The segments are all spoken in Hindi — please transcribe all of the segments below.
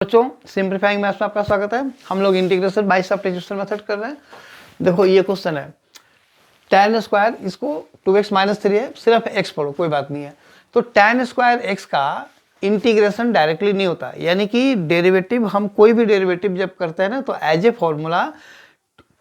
बच्चों सिंप्लीफाइंग मैथ्स में आपका स्वागत है। हम लोग इंटीग्रेशन बाय सब्स्टिट्यूशन मेथड कर रहे हैं। देखो ये क्वेश्चन है tan स्क्वायर, इसको 2x माइनस 3 है, सिर्फ x पढ़ो कोई बात नहीं है। तो tan स्क्वायर x का इंटीग्रेशन डायरेक्टली नहीं होता, यानी कि डेरिवेटिव, हम कोई भी डेरिवेटिव जब करते हैं ना तो एज ए फॉर्मूला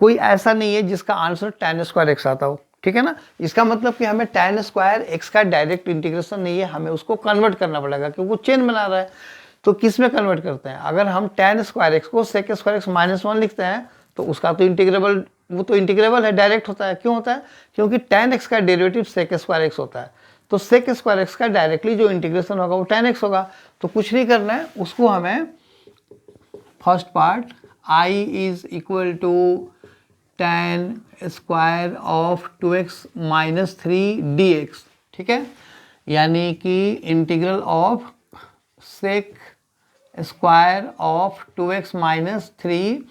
कोई ऐसा नहीं है जिसका आंसर tan स्क्वायर x आता हो, ठीक है ना। इसका मतलब कि हमें tan स्क्वायर x का डायरेक्ट इंटीग्रेशन नहीं है, हमें उसको कन्वर्ट करना पड़ेगा क्योंकि वो चेन बना रहा है। तो किस में कन्वर्ट करते हैं? अगर हम tan स्क्वायर x को sec स्क्वायर x माइनस 1 लिखते हैं तो उसका तो इंटीग्रेबल, वो तो इंटीग्रेबल है, डायरेक्ट होता है। क्यों होता है? क्योंकि tan x का डेरिवेटिव sec स्क्वायर x होता है। तो sec स्क्वायर x का डायरेक्टली जो इंटीग्रेशन होगा वो tan x होगा। तो कुछ नहीं करना है, उसको हमें first part I is equal to tan square of 2x minus 3 dx, ठीक है, यानी कि integral of sec square of 2x minus 3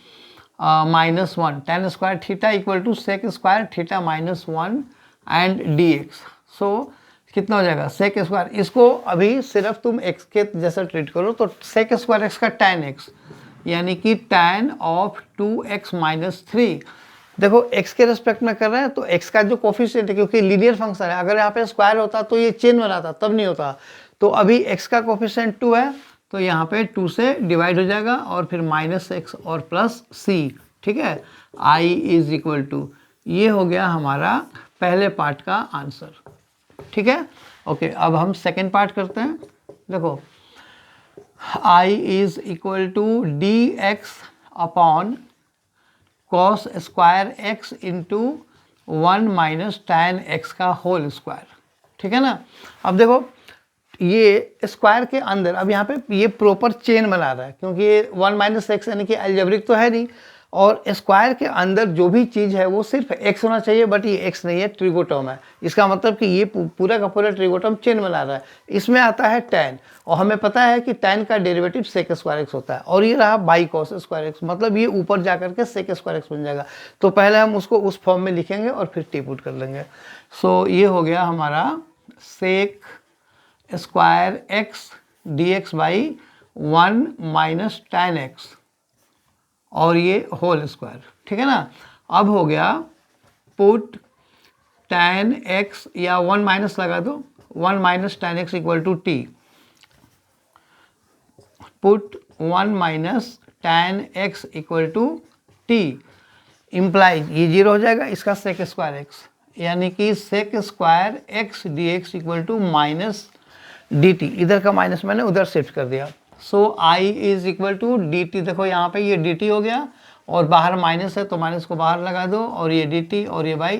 minus 1 tan square theta equal to sec square theta minus 1 and dx। So कितना हो जाएगा sec स्क्वायर, इसको अभी सिर्फ तुम x के जैसा ट्रीट करो तो sec स्क्वायर x का tan x यानी कि tan ऑफ 2x माइनस 3। देखो x के रेस्पेक्ट में कर रहे हैं तो x का जो कोफिशिएंट है, क्योंकि लीनियर फंक्शन है, अगर यहाँ पे स्क्वायर होता तो ये चेन बनाता, तब नहीं होता। तो अभी x का कोफिशिएंट 2 है तो यहाँ पे 2 से डिवाइड हो जाएगा और फिर माइनस x और प्लस c, ठीक है। I इज इक्वल टू, ये हो गया हमारा पहले पार्ट का आंसर, ठीक है। ओके, अब हम सेकेंड पार्ट करते हैं। देखो I is equal to dx upon cos square x into 1 minus tan x का होल स्क्वायर, ठीक है ना। अब देखो ये स्क्वायर के अंदर, अब यहाँ पे ये प्रॉपर चेन बना रहा है क्योंकि ये 1 माइनस एक्स यानी कि अलजेब्रिक तो है नहीं, और स्क्वायर के अंदर जो भी चीज़ है वो सिर्फ x होना चाहिए, बट ये x नहीं है, ट्रिगोटर्म है। इसका मतलब कि ये पूरा का पूरा ट्रिगोटर्म चेन बना रहा है। इसमें आता है tan, और हमें पता है कि tan का डेरिवेटिव sec स्क्वायर x होता है, और ये रहा बाई कॉस स्क्वायर x, मतलब ये ऊपर जा करके sec स्क्वायर x बन जाएगा। तो पहले हम उसको उस फॉर्म में लिखेंगे और फिर टी पुट कर लेंगे। सो ये हो गया हमारा sec square x dx by 1 minus tan x और ये होल स्क्वायर, ठीक है ना। अब हो गया पुट tan x, या 1 माइनस लगा दो, 1 minus tan x equal to t, put 1 minus tan x equal to t, implies ये 0 हो जाएगा, इसका sec स्क्वायर x यानी कि sec square x dx equal to minus dt, इधर का माइनस मैंने उधर शिफ्ट कर दिया। So I is equal to dt, देखो यहाँ पे ये dt हो गया और बाहर माइनस है तो माइनस को बाहर लगा दो, और ये dt और ये बाई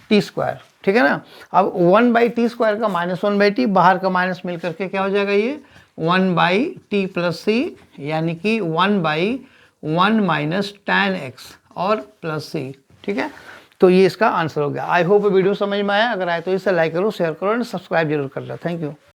टी स्क्वायर, ठीक है ना। अब 1 बाई टी स्क्वायर का माइनस 1 बाई टी, बाहर का माइनस मिल करके क्या हो जाएगा, ये 1 बाई टी प्लस सी, यानी कि 1 बाई 1 माइनस tan x और प्लस सी, ठीक है। तो ये इसका आंसर हो गया। आई होप वीडियो समझ में आया। अगर आए तो इसे लाइक करो, शेयर करो और सब्सक्राइब जरूर कर लो। Thank you.